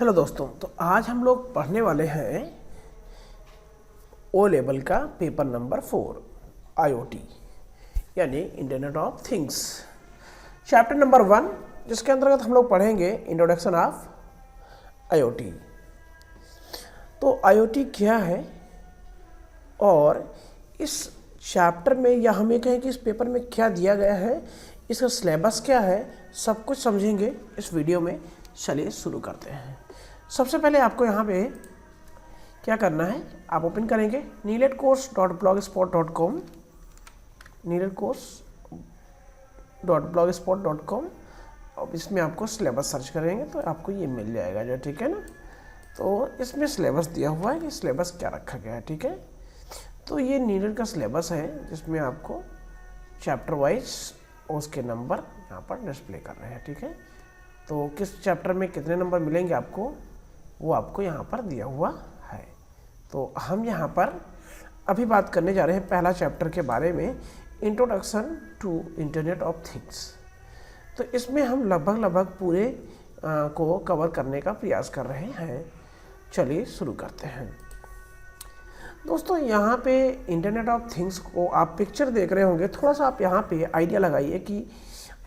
Hello दोस्तों, तो आज हम लोग पढ़ने वाले हैं ओ लेवल का पेपर नंबर 4 IoT यानी internet of things, chapter number 1, जिसके अंतर्गत हम लोग पढ़ेंगे इंट्रोडक्शन ऑफ IoT। तो IoT क्या है और इस चैप्टर में या हम ये कहें कि इस पेपर में क्या दिया गया है, इसका सिलेबस क्या है, सब कुछ समझेंगे इस वीडियो में। चलिए शुरू करते हैं। सबसे पहले आपको यहाँ पे क्या करना है, आप ओपन करेंगे neeletcourse.blogspot.com, neeletcourse.blogspot.com। अब इसमें आपको सिलेबस सर्च करेंगे तो आपको ये मिल जाएगा जो, ठीक है ना। तो इसमें सिलेबस दिया हुआ है कि सिलेबस क्या रखा गया है, ठीक है। तो ये नीलेट का सिलेबस है जिसमें आपको चैप्टर वाइज उसके नंबर यहाँ पर डिस्प्ले कर रहे हैं, ठीक है। तो किस चैप्टर में कितने नंबर मिलेंगे आपको, वो आपको यहाँ पर दिया हुआ है। तो हम यहाँ पर अभी बात करने जा रहे हैं पहला चैप्टर के बारे में, introduction to internet of things. तो इसमें हम लगभग पूरे को कवर करने का प्रयास कर रहे हैं। चलिए शुरू करते हैं। दोस्तों, यहाँ पे इंटरनेट ऑफ थिंग्स को आप पिक्चर देख रहे होंगे, थोड़ा सा आप यहाँ पे आइडिया लगाइए कि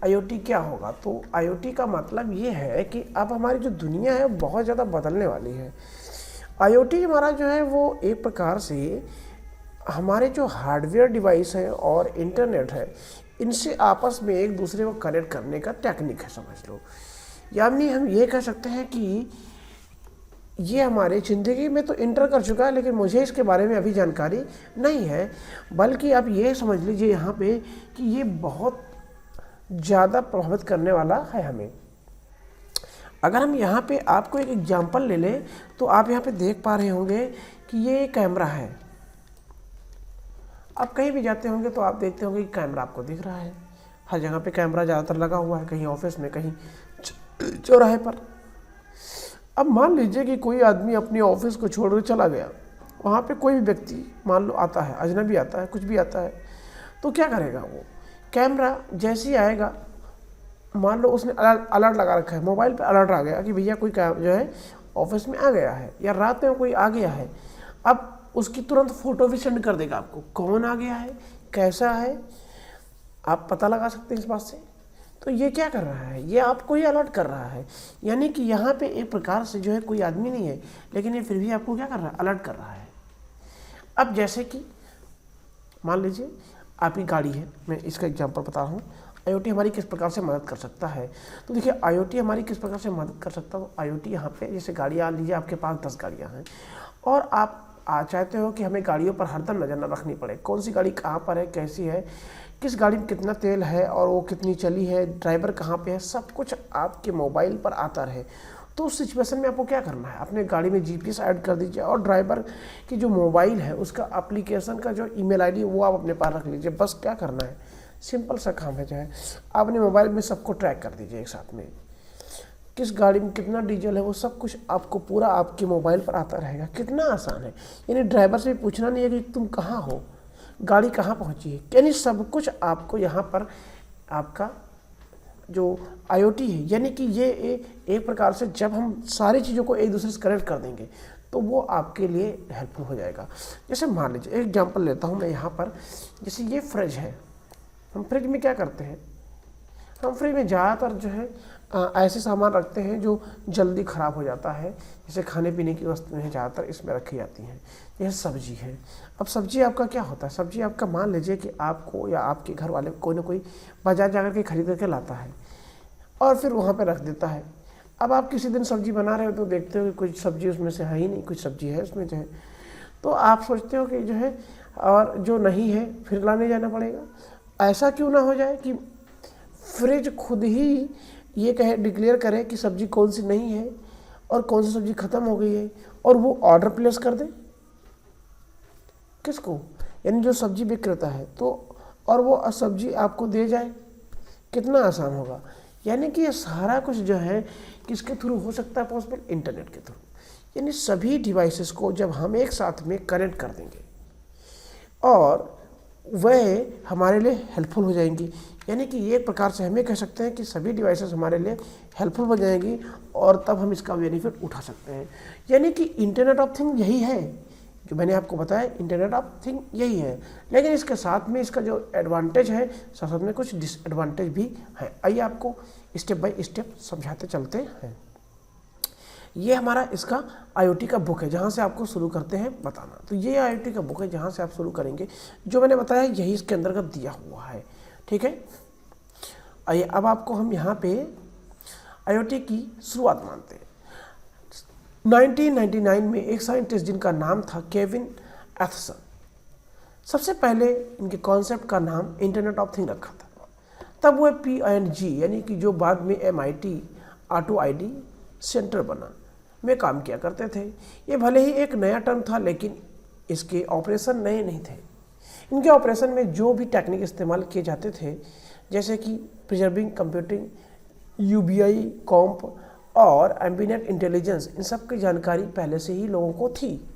IoT क्या होगा। तो IoT का मतलब ये है कि अब हमारी जो दुनिया है बहुत ज़्यादा बदलने वाली है। IoT हमारा जो है वो एक प्रकार से हमारे जो हार्डवेयर डिवाइस है और इंटरनेट है, इनसे आपस में एक दूसरे को कनेक्ट करने का टेक्निक है, समझ लो। यानी हम ये कह सकते हैं कि ये हमारी ज़िंदगी में तो इंटर कर चुका है, लेकिन मुझे इसके बारे में अभी जानकारी नहीं है। बल्कि आप ये समझ लीजिए यहाँ पे कि ये बहुत ज़्यादा प्रभावित करने वाला है हमें। अगर हम यहाँ पे आपको एक एग्जांपल ले लें तो आप यहाँ पे देख पा रहे होंगे कि ये कैमरा है। आप कहीं भी जाते होंगे तो आप देखते होंगे कि कैमरा आपको दिख रहा है। हर जगह पे कैमरा ज़्यादातर लगा हुआ है, कहीं ऑफिस में, कहीं चौराहे पर। अब मान लीजिए कि कोई आदमी अपनी ऑफिस को छोड़कर चला गया, वहाँ पे कोई भी व्यक्ति मान लो आता है, अजनबी आता है, कुछ भी आता है, तो क्या करेगा वो? कैमरा जैसे ही आएगा, मान लो उसने अलर्ट लगा रखा है, मोबाइल पे अलर्ट आ गया कि भैया कोई जो है ऑफिस में आ गया है या रात में कोई आ गया है। अब उसकी तुरंत फ़ोटो भी सेंड कर देगा आपको, कौन आ गया है, कैसा है, आप पता लगा सकते हैं इस बात से। तो ये क्या कर रहा है, ये आपको ही अलर्ट कर रहा है। यानी कि यहाँ पे एक प्रकार से जो है कोई आदमी नहीं है, लेकिन ये फिर भी आपको क्या कर रहा है, अलर्ट कर रहा है। अब जैसे कि मान लीजिए आपकी गाड़ी है, मैं इसका एग्जांपल बता रहा हूँ। IoT हमारी किस प्रकार से मदद कर सकता है, तो देखिए IoT हमारी किस प्रकार से मदद कर सकता है। तो IoT यहाँ पे जैसे गाड़ियाँ लीजिए, आपके पास 10 गाड़ियाँ हैं और आप चाहते हो कि हमें गाड़ियों पर हरदम नज़र न रखनी पड़े, कौन सी गाड़ी कहाँ पर है, कैसी है, किस गाड़ी में कितना तेल है और वो कितनी चली है, ड्राइवर कहाँ पे है, सब कुछ आपके मोबाइल पर आता रहे। तो उस सिचुएशन में आपको क्या करना है, अपने गाड़ी में GPS ऐड कर दीजिए और ड्राइवर की जो मोबाइल है उसका एप्लीकेशन का जो email ID है वो आप अपने पास रख लीजिए। बस क्या करना है, सिंपल सा काम है, जो है आप अपने मोबाइल में सबको ट्रैक कर दीजिए एक साथ में, किस गाड़ी में कितना डीजल है, वो सब कुछ आपको पूरा आपके मोबाइल पर आता रहेगा। कितना आसान है, यानी ड्राइवर से भी पूछना नहीं है कि तुम कहाँ हो, गाड़ी कहाँ पहुँची है, यानी सब कुछ आपको यहाँ पर आपका जो IoT है। यानी कि ये एक प्रकार से जब हम सारी चीज़ों को एक दूसरे से कनेक्ट कर देंगे तो वो आपके लिए हेल्पफुल हो जाएगा। जैसे मान लीजिए एक एग्जांपल लेता हूँ मैं यहाँ पर, जैसे ये फ्रिज है। हम फ्रिज में क्या करते हैं, हम फ्रिज में ज़्यादातर जो है ऐसे सामान रखते हैं जो जल्दी ख़राब हो जाता है। जैसे खाने पीने की वस्तुएं ज़्यादातर इसमें रखी जाती हैं। जैसे सब्जी है, अब सब्जी आपका क्या होता है, सब्जी आपका मान लीजिए कि आपको या आपके घर वाले कोई ना कोई बाजार जाकर के खरीद करके लाता है और फिर वहाँ पे रख देता है। अब आप किसी दिन सब्जी बना रहे हो तो देखते हो कि कुछ सब्जी उसमें से है ही नहीं, कुछ सब्जी है उसमें जो है, तो आप सोचते हो कि जो है और जो नहीं है फिर लाने जाना पड़ेगा। ऐसा क्यों ना हो जाए कि फ्रिज खुद ही ये कहे, डिक्लेयर करे कि सब्जी कौन सी नहीं है और कौन सी सब्जी ख़त्म हो गई है, और वो ऑर्डर प्लेस कर दे किसको, यानी जो सब्जी विक्रेता है, तो और वो सब्जी आपको दे जाए। कितना आसान होगा। यानी कि ये सारा कुछ जो है किसके थ्रू हो सकता है पॉसिबल, इंटरनेट के थ्रू। यानी सभी डिवाइसेस को जब हम एक साथ में कनेक्ट कर देंगे और वह हमारे लिए हेल्पफुल हो जाएंगी। यानी कि एक प्रकार से हमें कह सकते हैं कि सभी डिवाइसेस हमारे लिए हेल्पफुल हो जाएंगी और तब हम इसका बेनिफिट उठा सकते हैं। यानी कि इंटरनेट ऑफ थिंग यही है जो मैंने आपको बताया, इंटरनेट ऑफ थिंग यही है। लेकिन इसके साथ में इसका जो एडवांटेज है, साथ साथ में कुछ डिसएडवांटेज भी है। आइए आपको स्टेप बाय स्टेप समझाते चलते हैं। ये हमारा इसका IoT का बुक है जहाँ से आपको शुरू करते हैं बताना। तो ये IoT का बुक है जहाँ से आप शुरू करेंगे। जो मैंने बताया यही इसके अंतर्गत दिया हुआ है, ठीक है। आइए अब आपको हम यहाँ पे IoT की शुरुआत मानते हैं। 1999 में एक साइंटिस्ट जिनका नाम था केविन एथसन, सबसे पहले इनके कॉन्सेप्ट का नाम इंटरनेट ऑफ थिंग रखा था। तब वह P&G यानी कि जो बाद में MIT ऑटो ID सेंटर बना में काम किया करते थे। ये भले ही एक नया टर्म था लेकिन इसके ऑपरेशन नए नहीं थे। इनके ऑपरेशन में जो भी टेक्निक इस्तेमाल किए जाते थे जैसे कि प्रिजर्विंग कंप्यूटिंग, UBI कॉम्प और एम्बिनेट इंटेलिजेंस, इन सब की जानकारी पहले से ही लोगों को थी।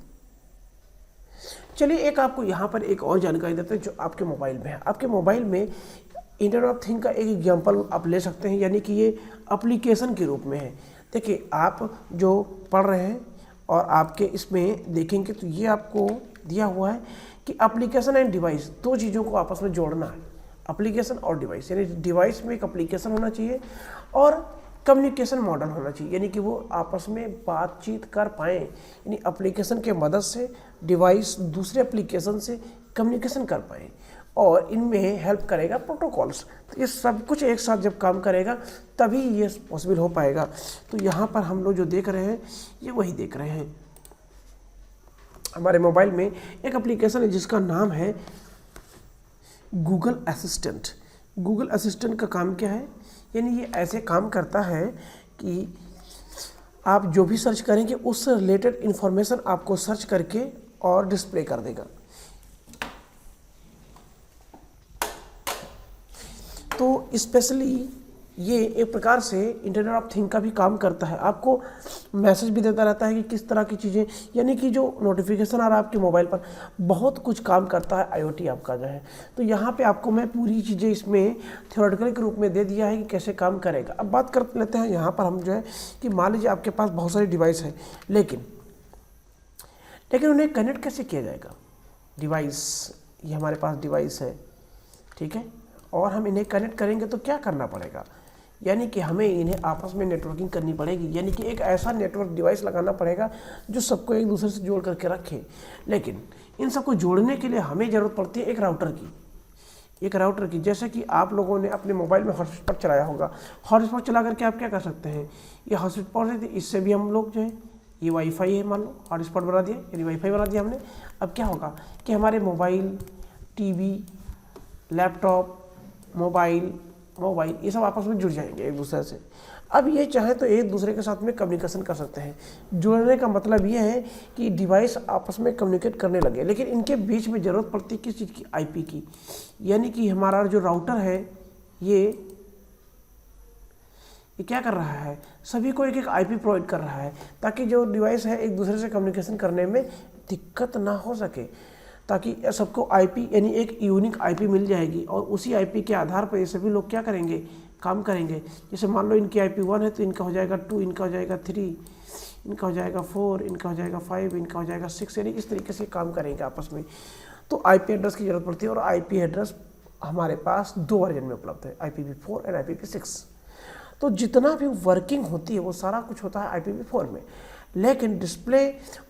चलिए एक आपको यहाँ पर एक और जानकारी देते हैं जो आपके मोबाइल में है। आपके मोबाइल में इंटरनेट ऑफ थिंग का एक एग्जाम्पल आप ले सकते हैं, यानी कि ये एप्लीकेशन के रूप में है। देखिए आप जो पढ़ रहे हैं और आपके इसमें देखेंगे तो ये आपको दिया हुआ है कि एप्लीकेशन एंड डिवाइस, दो चीज़ों को आपस में जोड़ना है, एप्लीकेशन और डिवाइस। यानी डिवाइस में एक एप्लीकेशन होना चाहिए और कम्युनिकेशन मॉडल होना चाहिए, यानी कि वो आपस में बातचीत कर पाएँ। यानी एप्लीकेशन के मदद से डिवाइस दूसरे एप्लीकेशन से कम्युनिकेशन कर पाएँ और इनमें हेल्प करेगा प्रोटोकॉल्स। तो ये सब कुछ एक साथ जब काम करेगा तभी ये पॉसिबल हो पाएगा। तो यहाँ पर हम लोग जो देख रहे हैं ये वही देख रहे हैं। हमारे मोबाइल में एक एप्लीकेशन है जिसका नाम है गूगल असिस्टेंट। गूगल असिस्टेंट का काम क्या है? यानी ये ऐसे काम करता है कि आप जो भी सर्च करेंगे उससे रिलेटेड इन्फॉर्मेशन आपको सर्च करके और डिस्प्ले कर देगा। तो स्पेशली ये एक प्रकार से इंटरनेट ऑफ थिंग का भी काम करता है, आपको मैसेज भी देता रहता है कि किस तरह की चीज़ें, यानी कि जो नोटिफिकेशन आ रहा है आपके मोबाइल पर, बहुत कुछ काम करता है IoT आपका जो है। तो यहाँ पे आपको मैं पूरी चीज़ें इसमें थ्योरेटिकल के रूप में दे दिया है कि कैसे काम करेगा। अब बात कर लेते हैं यहाँ पर हम जो है कि मान लीजिए आपके पास बहुत सारी डिवाइस है लेकिन उन्हें कनेक्ट कैसे किया जाएगा। डिवाइस, ये हमारे पास डिवाइस है, ठीक है, और हम इन्हें कनेक्ट करेंगे तो क्या करना पड़ेगा, यानी कि हमें इन्हें आपस में नेटवर्किंग करनी पड़ेगी। यानी कि एक ऐसा नेटवर्क डिवाइस लगाना पड़ेगा जो सबको एक दूसरे से जोड़ करके रखे। लेकिन इन सबको जोड़ने के लिए हमें ज़रूरत पड़ती है एक राउटर की। जैसे कि आप लोगों ने अपने मोबाइल में हॉटस्पॉट चलाया होगा। हॉटस्पॉट चला करके आप क्या कर सकते हैं, ये हॉटस्पॉट है, इससे भी हम लोग जो है, ये वाईफाई है, मान लो हॉटस्पॉट बना दिया, यानी वाईफाई बना दिया हमने। अब क्या होगा कि हमारे मोबाइल, टीवी, लैपटॉप, मोबाइल ये सब आपस में जुड़ जाएंगे एक दूसरे से। अब ये चाहे तो एक दूसरे के साथ में कम्युनिकेशन कर सकते हैं। जुड़ने का मतलब ये है कि डिवाइस आपस में कम्युनिकेट करने लगे, लेकिन इनके बीच में ज़रूरत पड़ती है किस चीज़ की, IP की। यानी कि हमारा जो राउटर है ये क्या कर रहा है, सभी को एक एक IP प्रोवाइड कर रहा है ताकि जो डिवाइस है एक दूसरे से कम्युनिकेशन करने में दिक्कत ना हो सके, ताकि सबको IP यानी एक यूनिक IP मिल जाएगी और उसी IP के आधार पर ये सभी लोग क्या करेंगे, काम करेंगे। जैसे मान लो इनकी IP 1 है तो इनका हो जाएगा 2, इनका हो जाएगा 3, इनका हो जाएगा 4, इनका हो जाएगा 5, इनका हो जाएगा 6, यानी इस तरीके से काम करेंगे आपस में। तो IP एड्रेस की ज़रूरत पड़ती है और IP एड्रेस हमारे पास 2 वर्जन में उपलब्ध है, IPv4 और IPv6। तो जितना भी वर्किंग होती है वो सारा कुछ होता है IPv4 में, लेकिन डिस्प्ले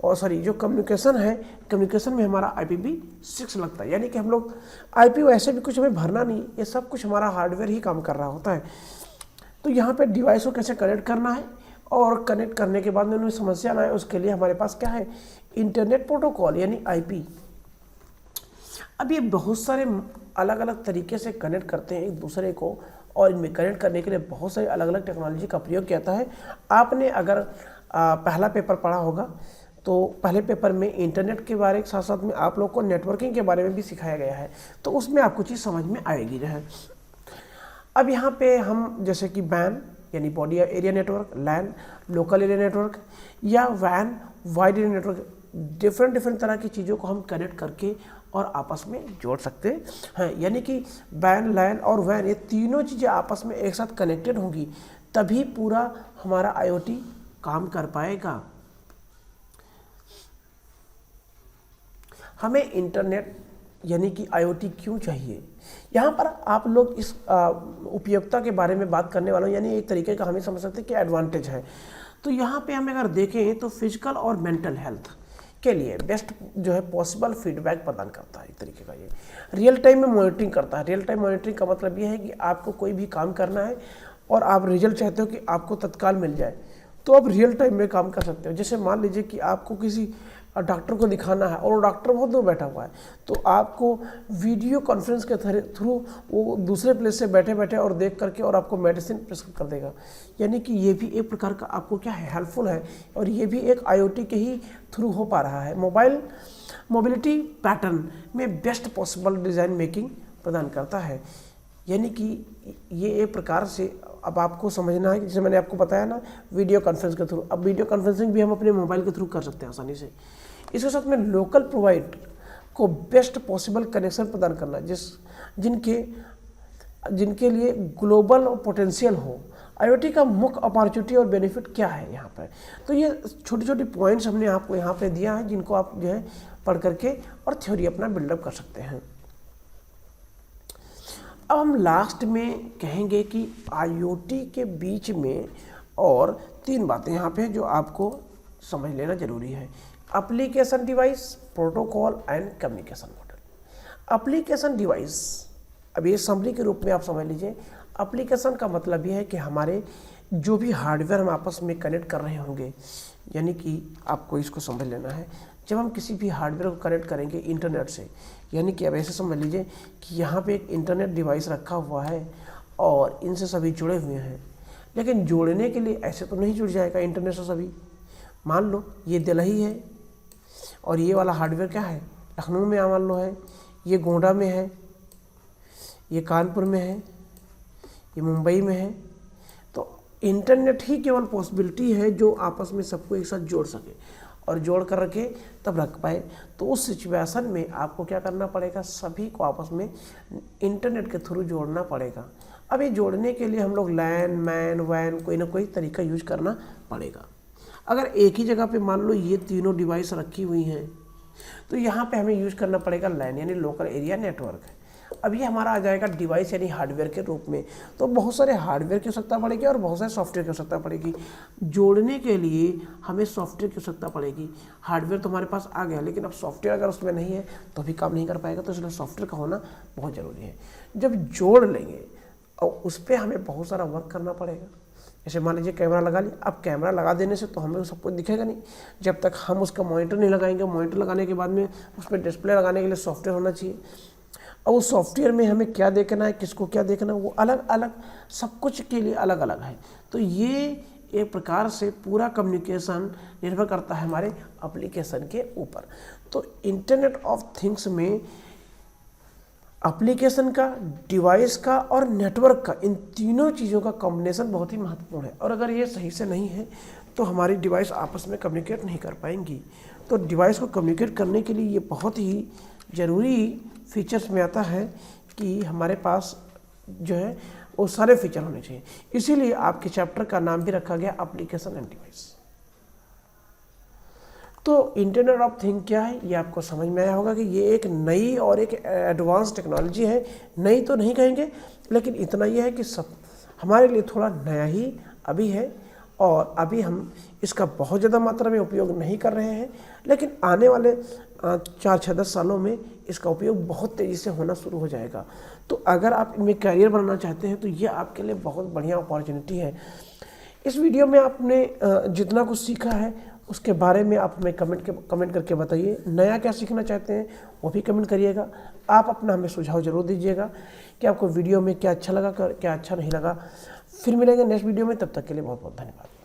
और जो कम्युनिकेशन है, कम्युनिकेशन में हमारा IPv6 लगता है। यानी कि हम लोग IP वैसे भी कुछ हमें भरना नहीं, ये सब कुछ हमारा हार्डवेयर ही काम कर रहा होता है। तो यहाँ पे डिवाइस को कैसे कनेक्ट करना है और कनेक्ट करने के बाद में उन्हें समस्या ना आए उसके लिए हमारे पास क्या है, इंटरनेट प्रोटोकॉल यानी IP। अब ये बहुत सारे अलग अलग तरीके से कनेक्ट करते हैं एक दूसरे को और इनमें कनेक्ट करने के लिए बहुत सारी अलग अलग टेक्नोलॉजी का प्रयोग किया जाता है। आपने अगर पहला पेपर पढ़ा होगा तो पहले पेपर में इंटरनेट के बारे के साथ साथ में आप लोग को नेटवर्किंग के बारे में भी सिखाया गया है, तो उसमें आपको चीज़ समझ में आएगी जो है। अब यहाँ पे हम जैसे कि WAN यानी body area network, LAN local area network या WAN wide area network, different तरह की चीज़ों को हम कनेक्ट करके और आपस में जोड़ सकते हैं। यानी कि वैन, लैन और वैन, ये तीनों चीज़ें आपस में एक साथ कनेक्टेड होंगी, तभी पूरा हमारा IoT काम कर पाएगा। हमें इंटरनेट यानी कि IoT क्यों चाहिए? यहाँ पर आप लोग इस उपयोगिता के बारे में बात करने वाला हूँ, यानी एक तरीके का हमें समझ सकते हैं कि एडवांटेज है। तो यहाँ पे हम अगर देखें तो फिजिकल और मेंटल हेल्थ के लिए बेस्ट जो है पॉसिबल फीडबैक प्रदान करता है। एक तरीके का ये रियल टाइम में मॉनिटरिंग करता है। रियल टाइम मॉनिटरिंग का मतलब ये है कि आपको कोई भी काम करना है और आप रिजल्ट चाहते हो कि आपको तत्काल मिल जाए, तो आप रियल टाइम में काम कर सकते हो। जैसे मान लीजिए कि आपको किसी डॉक्टर को दिखाना है और वो डॉक्टर बहुत दूर बैठा हुआ है, तो आपको वीडियो कॉन्फ्रेंस के थ्रू वो दूसरे प्लेस से बैठे बैठे और देख करके और आपको मेडिसिन प्रिस्क्राइब कर देगा। यानी कि ये भी एक प्रकार का आपको क्या है, हेल्पफुल है, और ये भी एक IoT के ही थ्रू हो पा रहा है। मोबिलिटी पैटर्न में बेस्ट पॉसिबल डिज़ाइन मेकिंग प्रदान करता है। यानी कि ये एक प्रकार से अब आपको समझना है कि जैसे मैंने आपको बताया ना वीडियो कॉन्फ्रेंस के थ्रू, अब वीडियो कॉन्फ्रेंसिंग भी हम अपने मोबाइल के थ्रू कर सकते हैं आसानी से। इसके साथ में लोकल प्रोवाइड को बेस्ट पॉसिबल कनेक्शन प्रदान करना, जिनके लिए ग्लोबल पोटेंशियल हो। IoT का मुख्य अपॉर्चुनिटी और बेनिफिट क्या है यहाँ पर? तो ये छोटी छोटी पॉइंट्स हमने आपको यहाँ पे दिया है, जिनको आप जो है पढ़ करके और थ्योरी अपना बिल्डअप कर सकते हैं। अब हम लास्ट में कहेंगे कि IoT के बीच में और 3 बातें यहाँ पे जो आपको समझ लेना जरूरी है। Application device, protocol and communication model. Application device, अब ये समरी के रूप में आप समझ लीजिए। एप्लीकेशन का मतलब ये है कि हमारे जो भी हार्डवेयर हम आपस में कनेक्ट कर रहे होंगे, यानी कि आपको इसको समझ लेना है, जब हम किसी भी हार्डवेयर को कनेक्ट करेंगे इंटरनेट से, यानी कि अब ऐसे समझ लीजिए कि यहाँ पे एक इंटरनेट डिवाइस रखा हुआ है और इनसे सभी जुड़े हुए हैं, लेकिन जोड़ने के लिए ऐसे तो नहीं जुड़ जाएगा इंटरनेट से सभी। मान लो ये दिल्ली है और ये वाला हार्डवेयर क्या है, लखनऊ में मान लो है, ये गोंडा में है, ये कानपुर में है, ये मुंबई में है। तो इंटरनेट ही केवल पॉसिबिलिटी है जो आपस में सबको एक साथ जोड़ सके, और जोड़ कर रखे तब रख पाए। तो उस सिचुएशन में आपको क्या करना पड़ेगा, सभी को आपस में इंटरनेट के थ्रू जोड़ना पड़ेगा। अब ये जोड़ने के लिए हम लोग लैन, मैन, वैन कोई ना कोई तरीका यूज करना पड़ेगा। अगर एक ही जगह पे मान लो ये तीनों डिवाइस रखी हुई हैं, तो यहाँ पे हमें यूज करना पड़ेगा लैन यानी लोकल एरिया नेटवर्क। अब ये हमारा आ जाएगा डिवाइस यानी हार्डवेयर के रूप में। तो बहुत सारे हार्डवेयर की आवश्यकता पड़ेगी और बहुत सारे सॉफ्टवेयर की आवश्यकता पड़ेगी। जोड़ने के लिए हमें सॉफ्टवेयर की आवश्यकता पड़ेगी। हार्डवेयर तो हमारे पास आ गया, लेकिन अब सॉफ्टवेयर अगर उसमें नहीं है तो भी काम नहीं कर पाएगा, तो इसलिए सॉफ्टवेयर का होना बहुत ज़रूरी है। जब जोड़ लेंगे और उस पर हमें बहुत सारा वर्क करना पड़ेगा। जैसे मान लीजिए कैमरा लगा लिया, अब कैमरा लगा देने से तो हमें सब कुछ दिखेगा नहीं, जब तक हम उसका मॉनिटर नहीं लगाएंगे। मॉनिटर लगाने के बाद में उस पर डिस्प्ले लगाने के लिए सॉफ्टवेयर होना चाहिए, और उस सॉफ्टवेयर में हमें क्या देखना है, किसको क्या देखना है, वो अलग अलग सब कुछ के लिए अलग अलग है। तो ये एक प्रकार से पूरा कम्युनिकेशन निर्भर करता है हमारे एप्लीकेशन के ऊपर। तो इंटरनेट ऑफ थिंग्स में एप्लीकेशन का, डिवाइस का और नेटवर्क का, इन तीनों चीज़ों का कॉम्बिनेशन बहुत ही महत्वपूर्ण है। और अगर ये सही से नहीं है तो हमारी डिवाइस आपस में कम्युनिकेट नहीं कर पाएंगी। तो डिवाइस को कम्युनिकेट करने के लिए ये बहुत ही ज़रूरी फीचर्स में आता है कि हमारे पास जो है वो सारे फीचर होने चाहिए। इसीलिए आपके चैप्टर का नाम भी रखा गया एप्लीकेशन एंड डिवाइस। तो इंटरनेट ऑफ थिंग क्या है, ये आपको समझ में आया होगा कि ये एक नई और एक एडवांस टेक्नोलॉजी है। नई तो नहीं कहेंगे, लेकिन इतना ही है कि सब हमारे लिए थोड़ा नया ही अभी है, और अभी हम इसका बहुत ज़्यादा मात्रा में उपयोग नहीं कर रहे हैं, लेकिन आने वाले 4-6-10 सालों में इसका उपयोग बहुत तेज़ी से होना शुरू हो जाएगा। तो अगर आप इनमें करियर बनाना चाहते हैं तो ये आपके लिए बहुत बढ़िया अपॉर्चुनिटी है। इस वीडियो में आपने जितना कुछ सीखा है उसके बारे में आप हमें कमेंट करके बताइए। नया क्या सीखना चाहते हैं वो भी कमेंट करिएगा। आप अपना हमें सुझाव जरूर दीजिएगा कि आपको वीडियो में क्या अच्छा लगा, क्या अच्छा नहीं लगा। फिर मिलेंगे नेक्स्ट वीडियो में, तब तक के लिए बहुत बहुत धन्यवाद।